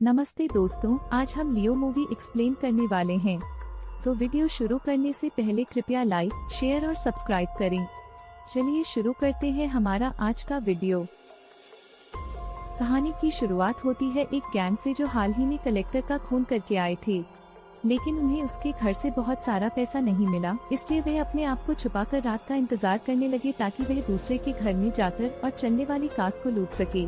नमस्ते दोस्तों, आज हम लियो मूवी एक्सप्लेन करने वाले हैं। तो वीडियो शुरू करने से पहले कृपया लाइक, शेयर और सब्सक्राइब करें। चलिए शुरू करते हैं हमारा आज का वीडियो। कहानी की शुरुआत होती है एक गैंग से जो हाल ही में कलेक्टर का खून करके आए थे, लेकिन उन्हें उसके घर से बहुत सारा पैसा नहीं मिला, इसलिए वे अपने आप को छुपाकर रात का इंतजार करने लगे ताकि वह दूसरे के घर में जाकर और चलने वाली कार को लूट सके।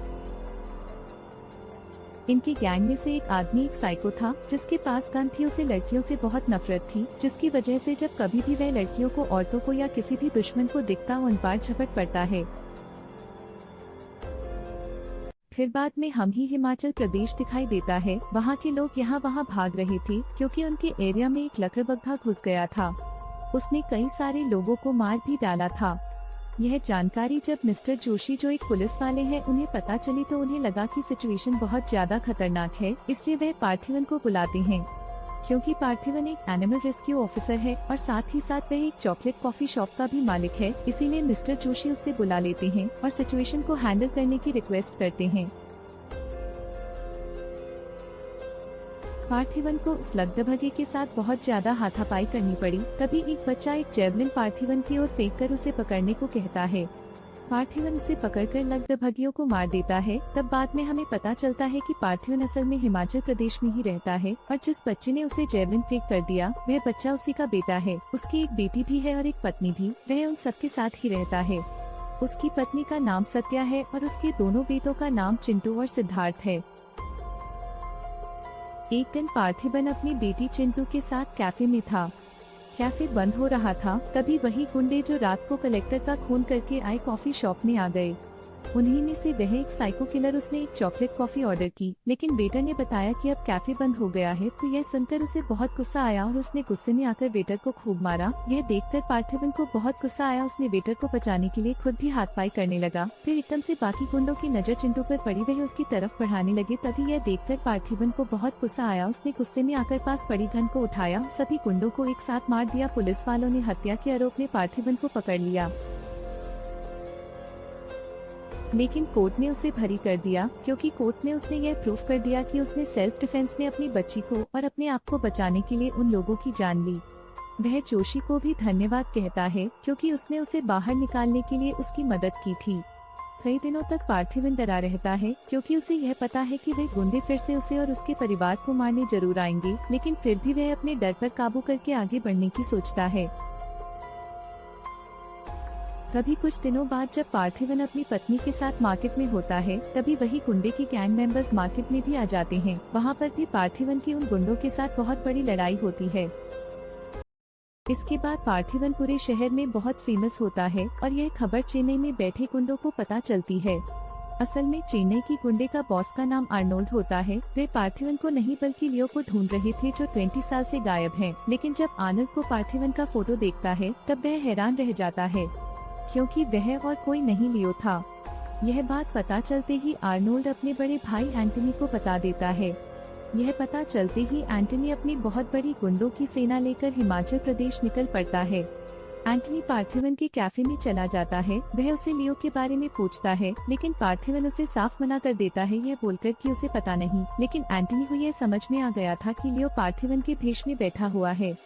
इनकी गैंग में से एक आदमी एक साइको था जिसके पास गन थी। उसे लड़कियों से बहुत नफरत थी, जिसकी वजह से जब कभी भी वह लड़कियों को, औरतों को या किसी भी दुश्मन को दिखता उन पर झपट पड़ता है। फिर बाद में हम ही हिमाचल प्रदेश दिखाई देता है। वहाँ के लोग वहाँ भाग रहे थे क्योंकि उनके एरिया में एक लकड़बग्घा घुस गया था। उसने कई सारे लोगों को मार भी डाला था। यह जानकारी जब मिस्टर जोशी, जो एक पुलिस वाले हैं, उन्हें पता चली तो उन्हें लगा कि सिचुएशन बहुत ज्यादा खतरनाक है, इसलिए वह पार्थिवन को बुलाते हैं। क्योंकि पार्थिवन एक एनिमल रेस्क्यू ऑफिसर है और साथ ही साथ वह एक चॉकलेट कॉफी शॉप का भी मालिक है, इसीलिए मिस्टर जोशी उससे बुला लेते हैं और सिचुएशन को हैंडल करने की रिक्वेस्ट करते हैं। पार्थिवन को उस लकड़बग्घे के साथ बहुत ज्यादा हाथापाई करनी पड़ी। तभी एक बच्चा एक जेवलिन पार्थिवन की ओर फेंककर उसे पकड़ने को कहता है। पार्थिवन उसे पकड़कर लकड़बग्घियों को मार देता है। तब बाद में हमें पता चलता है कि पार्थिवन असल में हिमाचल प्रदेश में ही रहता है और जिस बच्चे ने उसे जेवलिन फेंक कर दिया वह बच्चा उसी का बेटा है। उसकी एक बेटी भी है और एक पत्नी भी। वह उन सबके साथ ही रहता है। उसकी पत्नी का नाम सत्या है और उसके दोनों बेटों का नाम चिंटू और सिद्धार्थ है। एक दिन पार्थिवन अपनी बेटी चिंटू के साथ कैफे में था। कैफे बंद हो रहा था, तभी वही गुंडे जो रात को कलेक्टर का खून करके आए कॉफी शॉप में आ गए। उन्हीं में से वह एक साइको किलर। उसने एक चॉकलेट कॉफी ऑर्डर की, लेकिन वेटर ने बताया कि अब कैफे बंद हो गया है। तो यह सुनकर उसे बहुत गुस्सा आया और उसने गुस्से में आकर वेटर को खूब मारा। यह देखकर पार्थिवन को बहुत गुस्सा आया। उसने वेटर को बचाने के लिए खुद भी हाथपाई करने लगा। फिर एकदम से बाकी गुंडों की नजर चिंटू पर पड़ी। वह उसकी तरफ बढ़ाने लगे। तभी यह देखकर पार्थिवन को बहुत गुस्सा आया। उसने गुस्से में आकर पास पड़ी गन को उठाया, सभी गुंडों को एक साथ मार दिया। पुलिस वालों ने हत्या के आरोप में पार्थिवन को पकड़ लिया, लेकिन कोर्ट ने उसे बरी कर दिया क्योंकि कोर्ट में उसने यह प्रूफ कर दिया कि उसने सेल्फ डिफेंस में अपनी बच्ची को और अपने आप को बचाने के लिए उन लोगों की जान ली। वह जोशी को भी धन्यवाद कहता है क्योंकि उसने उसे बाहर निकालने के लिए उसकी मदद की थी। कई दिनों तक पार्थिवन डरा रहता है क्योंकि उसे यह पता है कि वे गुंडे फिर से उसे और उसके परिवार को मारने जरूर आएंगे, लेकिन फिर भी वह अपने डर पर काबू करके आगे बढ़ने की सोचता है। तभी कुछ दिनों बाद जब पार्थिवन अपनी पत्नी के साथ मार्केट में होता है, तभी वही गुंडे की गैंग मेंबर्स मार्केट में भी आ जाते हैं। वहाँ पर भी पार्थिवन की उन गुंडों के साथ बहुत बड़ी लड़ाई होती है। इसके बाद पार्थिवन पूरे शहर में बहुत फेमस होता है और यह खबर चेन्नई में बैठे गुंडों को पता चलती है। असल में चेन्नई की गुंडे का बॉस का नाम आर्नोल्ड होता है। वे पार्थिवन को नहीं बल्कि लियो को ढूंढ रहे थे जो 20 साल से गायब है। लेकिन जब आर्नोल्ड को पार्थिवन का फोटो देखता है तब वह हैरान रह जाता है क्योंकि वह और कोई नहीं लियो था। यह बात पता चलते ही आर्नोल्ड अपने बड़े भाई एंटनी को बता देता है। यह पता चलते ही एंटनी अपनी बहुत बड़ी गुंडों की सेना लेकर हिमाचल प्रदेश निकल पड़ता है। एंटनी पार्थिवन के कैफे में चला जाता है। वह उसे लियो के बारे में पूछता है, लेकिन पार्थिवन उसे साफ मना कर देता है, यह बोलकर कि उसे पता नहीं। लेकिन एंटनी को यह समझ में आ गया था कि लियो पार्थिवन के भेष में बैठा हुआ है।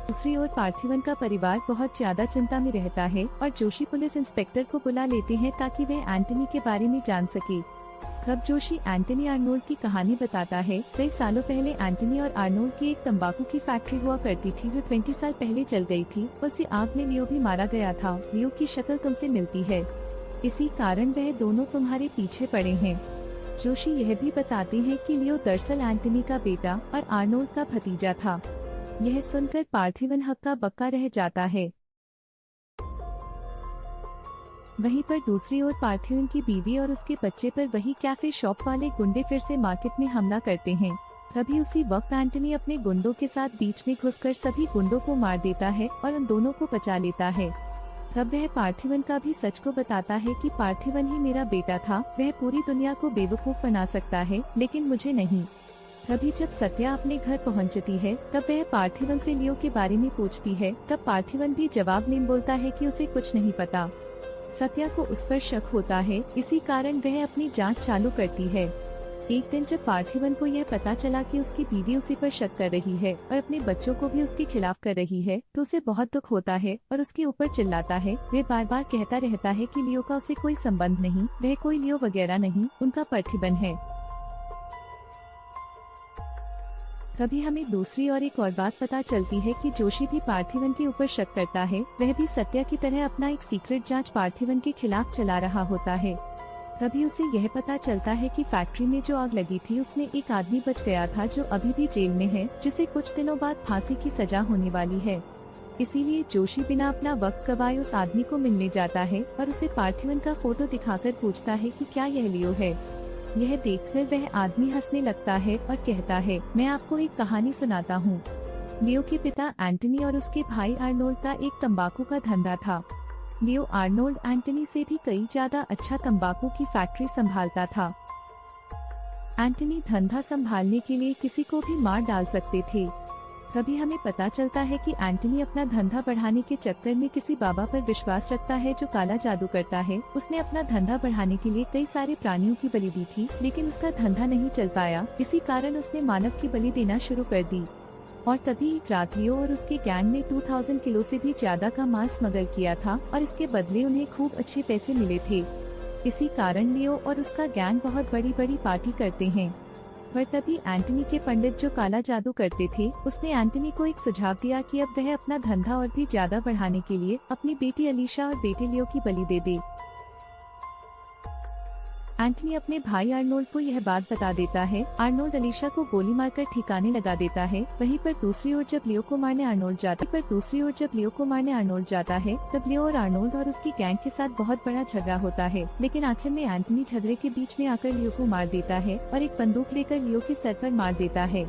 दूसरी ओर पार्थिवन का परिवार बहुत ज्यादा चिंता में रहता है और जोशी पुलिस इंस्पेक्टर को बुला लेते हैं ताकि वह एंटनी के बारे में जान सके। तब जोशी एंटनी आर्नोल्ड की कहानी बताता है। कई सालों पहले एंटनी और आर्नोल्ड की एक तंबाकू की फैक्ट्री हुआ करती थी जो 20 साल पहले जल गई थी। उसी आग में लियो भी मारा गया था। लियो की शक्ल तुमसे मिलती है, इसी कारण वह दोनों तुम्हारे पीछे पड़े हैं। जोशी यह भी बताते हैं कि लियो दरअसल एंटनी का बेटा और आर्नोल्ड का भतीजा था। यह सुनकर पार्थिवन हक्का बक्का रह जाता है। वहीं पर दूसरी ओर पार्थिवन की बीवी और उसके बच्चे पर वही कैफे शॉप वाले गुंडे फिर से मार्केट में हमला करते हैं। तभी उसी वक्त एंटनी अपने गुंडों के साथ बीच में घुसकर सभी गुंडों को मार देता है और उन दोनों को बचा लेता है। तब वह पार्थिवन का भी सच को बताता है कि पार्थिवन ही मेरा बेटा था। वह पूरी दुनिया को बेवकूफ बना सकता है लेकिन मुझे नहीं। तभी जब सत्या अपने घर पहुंचती है तब वह पार्थिवन से लियो के बारे में पूछती है। तब पार्थिवन भी जवाब में बोलता है कि उसे कुछ नहीं पता। सत्या को उस पर शक होता है, इसी कारण वह अपनी जांच चालू करती है। एक दिन जब पार्थिवन को यह पता चला कि उसकी बीवी उसी पर शक कर रही है और अपने बच्चों को भी उसके खिलाफ कर रही है, तो उसे बहुत दुख होता है और उसके ऊपर चिल्लाता है। वह बार बार कहता रहता है कि लियो का उसे कोई संबंध नहीं, वह कोई लियो वगैरह नहीं, उनका पार्थिवन है। तभी हमें दूसरी और एक और बात पता चलती है कि जोशी भी पार्थिवन के ऊपर शक करता है। वह भी सत्या की तरह अपना एक सीक्रेट जांच पार्थिवन के खिलाफ चला रहा होता है। तभी उसे यह पता चलता है कि फैक्ट्री में जो आग लगी थी उसमें एक आदमी बच गया था जो अभी भी जेल में है, जिसे कुछ दिनों बाद फांसी की सजा होने वाली है। इसीलिए जोशी बिना अपना वक्त गवाए उस आदमी को मिलने जाता है और उसे पार्थिवन का फोटो दिखाकर पूछता है कि क्या यह लियो है। यह देखकर वह आदमी हंसने लगता है और कहता है, मैं आपको एक कहानी सुनाता हूँ। लियो के पिता एंटनी और उसके भाई आर्नोल्ड का एक तंबाकू का धंधा था। लियो आर्नोल्ड एंटनी से भी कई ज्यादा अच्छा तंबाकू की फैक्ट्री संभालता था। एंटनी धंधा संभालने के लिए किसी को भी मार डाल सकते थे। तभी हमें पता चलता है कि एंटनी अपना धंधा बढ़ाने के चक्कर में किसी बाबा पर विश्वास रखता है जो काला जादू करता है। उसने अपना धंधा बढ़ाने के लिए कई सारे प्राणियों की बलि दी थी, लेकिन उसका धंधा नहीं चल पाया। इसी कारण उसने मानव की बलि देना शुरू कर दी। और तभी एक रात लियो और उसके गैंग ने 2000 किलो से भी ज्यादा का माल स्मगल किया था और इसके बदले उन्हें खूब अच्छे पैसे मिले थे। इसी कारण लियो और उसका गैंग बहुत बड़ी बड़ी पार्टी करते हैं। पर तभी एंटनी के पंडित जो काला जादू करते थे, उसने एंटनी को एक सुझाव दिया कि अब वह अपना धंधा और भी ज्यादा बढ़ाने के लिए अपनी बेटी अलीशा और बेटे लियो की बलि दे दे। एंटनी अपने भाई आर्नोल्ड को यह बात बता देता है। आर्नोल्ड अलीशा को गोली मारकर ठिकाने लगा देता है। वहीं पर दूसरी ओर जब लियो को मारने आर्नोल्ड जाता है तब लियो और आर्नोल्ड और उसकी गैंग के साथ बहुत बड़ा झगड़ा होता है। लेकिन आखिर में एंटनी झगड़े के बीच में आकर लियो को मार देता है और एक बंदूक लेकर लियो के सर पर मार देता है।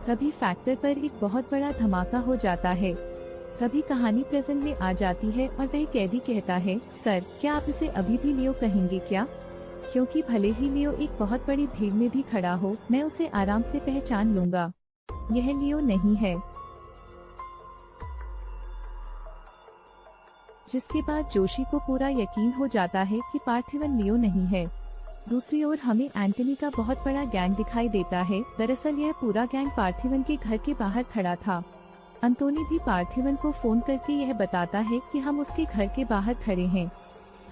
तभी फैक्ट्री पर एक बहुत बड़ा धमाका हो जाता है। तभी कहानी प्रेजेंट में आ जाती है और वह कैदी कहता है, सर क्या आप इसे अभी भी लियो कहेंगे क्या? क्योंकि भले ही लियो एक बहुत बड़ी भीड़ में भी खड़ा हो, मैं उसे आराम से पहचान लूंगा। यह लियो नहीं है। जिसके बाद जोशी को पूरा यकीन हो जाता है कि पार्थिवन लियो नहीं है। दूसरी ओर हमें एंटनी का बहुत बड़ा गैंग दिखाई देता है। दरअसल यह पूरा गैंग पार्थिवन के घर के बाहर खड़ा था। अंतोनी भी पार्थिवन को फोन करके यह बताता है कि हम उसके घर के बाहर खड़े हैं।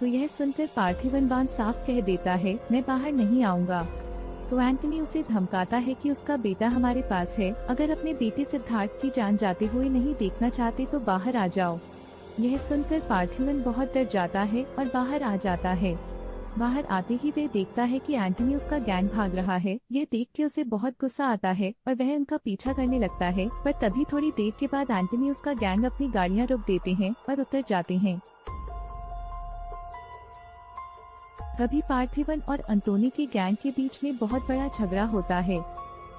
तो यह सुनकर पार्थिवन बांध साफ कह देता है, मैं बाहर नहीं आऊंगा। तो एंटनी उसे धमकाता है कि उसका बेटा हमारे पास है, अगर अपने बेटे सिद्धार्थ की जान जाते हुए नहीं देखना चाहते तो बाहर आ जाओ। यह सुनकर पार्थिवन बहुत डर जाता है और बाहर आ जाता है। बाहर आते ही वह देखता है कि एंटनी उसका गैंग भाग रहा है। यह देख के उसे बहुत गुस्सा आता है और वह उनका पीछा करने लगता है। पर तभी थोड़ी देर के बाद एंटनी उसका गैंग अपनी गाड़ियाँ रोक देते हैं और उतर जाते हैं। तभी पार्थिवन और अंतोनी के गैंग के बीच में बहुत बड़ा झगड़ा होता है।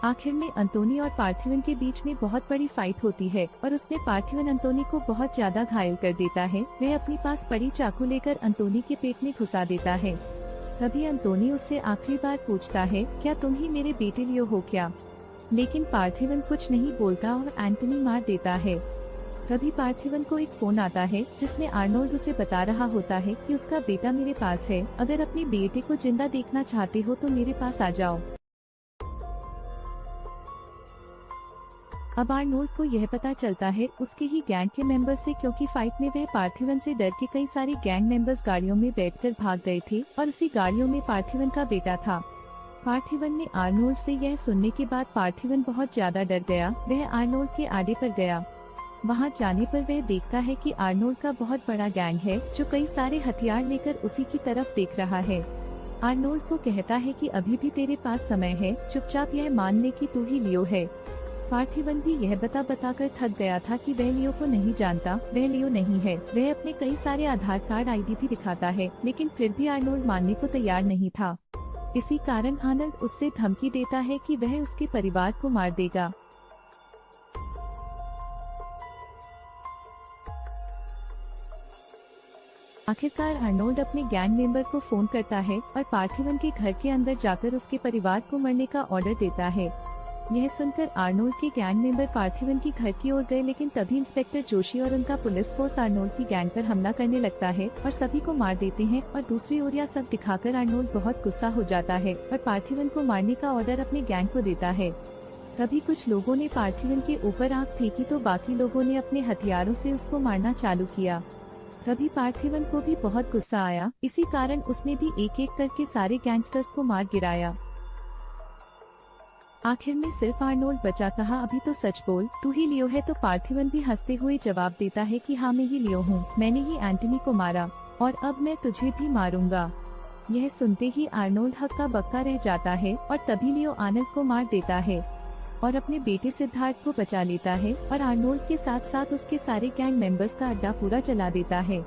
आखिर में अंतोनी और पार्थिवन के बीच में बहुत बड़ी फाइट होती है और उसमें पार्थिवन अंतोनी को बहुत ज्यादा घायल कर देता है। वह अपने पास पड़ी चाकू लेकर अंतोनी के पेट में घुसा देता है। तभी अंतोनी उससे आखिरी बार पूछता है, क्या तुम ही मेरे बेटे लियो हो क्या? लेकिन पार्थिवन कुछ नहीं बोलता और एंटनी मार देता है। तभी पार्थिवन को एक फोन आता है जिसमें आर्नोल्ड उसे बता रहा होता है कि उसका बेटा मेरे पास है, अगर अपने बेटे को जिंदा देखना चाहते हो तो मेरे पास आ जाओ। अब आर्नोल्ड को यह पता चलता है उसके ही गैंग के मेंबर्स से, क्योंकि फाइट में वह पार्थिवन से डर के कई सारे गैंग मेंबर्स गाड़ियों में बैठकर भाग गए थे और उसी गाड़ियों में पार्थिवन का बेटा था। पार्थिवन ने आर्नोल्ड से यह सुनने के बाद पार्थिवन बहुत ज्यादा डर गया। वह आर्नोल्ड के आड़े पर गया। वहां जाने पर वह देखता है कि आर्नोल्ड का बहुत बड़ा गैंग है जो कई सारे हथियार लेकर उसी की तरफ देख रहा है। आर्नोल्ड को कहता है कि अभी भी तेरे पास समय है, चुपचाप यह मान ले कि तू ही लियो है। पार्थिवन भी यह बताकर थक गया था कि वह लियो को नहीं जानता, वह लियो नहीं है। वह अपने कई सारे आधार कार्ड आईडी भी दिखाता है, लेकिन फिर भी आर्नोल्ड मानने को तैयार नहीं था। इसी कारण आर्नोल्ड उससे धमकी देता है कि वह उसके परिवार को मार देगा। आखिरकार आर्नोल्ड अपने गैंग मेंबर को फोन करता है और पार्थिवन के घर के अंदर जाकर उसके परिवार को मरने का ऑर्डर देता है। यह सुनकर आर्नोल्ड के गैंग मेंबर पार्थिवन की घर की ओर गए, लेकिन तभी इंस्पेक्टर जोशी और उनका पुलिस फोर्स आर्नोल्ड की गैंग पर हमला करने लगता है और सभी को मार देते हैं। और दूसरी ओर यह सब दिखाकर आर्नोल्ड बहुत गुस्सा हो जाता है और पार्थिवन को मारने का ऑर्डर अपने गैंग को देता है। तभी कुछ लोगों ने पार्थिवन के ऊपर आग फेंकी तो बाकी लोगों ने अपने हथियारों से उसको मारना चालू किया। तभी पार्थिवन को भी बहुत गुस्सा आया, इसी कारण उसने भी एक एक करके सारे गैंगस्टर्स को मार गिराया। आखिर में सिर्फ आर्नोल्ड बचा। कहा, अभी तो सच बोल, तू ही लियो है? तो पार्थिवन भी हंसते हुए जवाब देता है कि हाँ, मैं ही लियो हूँ, मैंने ही एंटनी को मारा और अब मैं तुझे भी मारूंगा। यह सुनते ही आर्नोल्ड हक्का बक्का रह जाता है और तभी लियो आर्नोल्ड को मार देता है और अपने बेटे सिद्धार्थ को बचा लेता है और आर्नोल्ड के साथ साथ उसके सारे गैंग मेंबर्स का अड्डा पूरा जला देता है।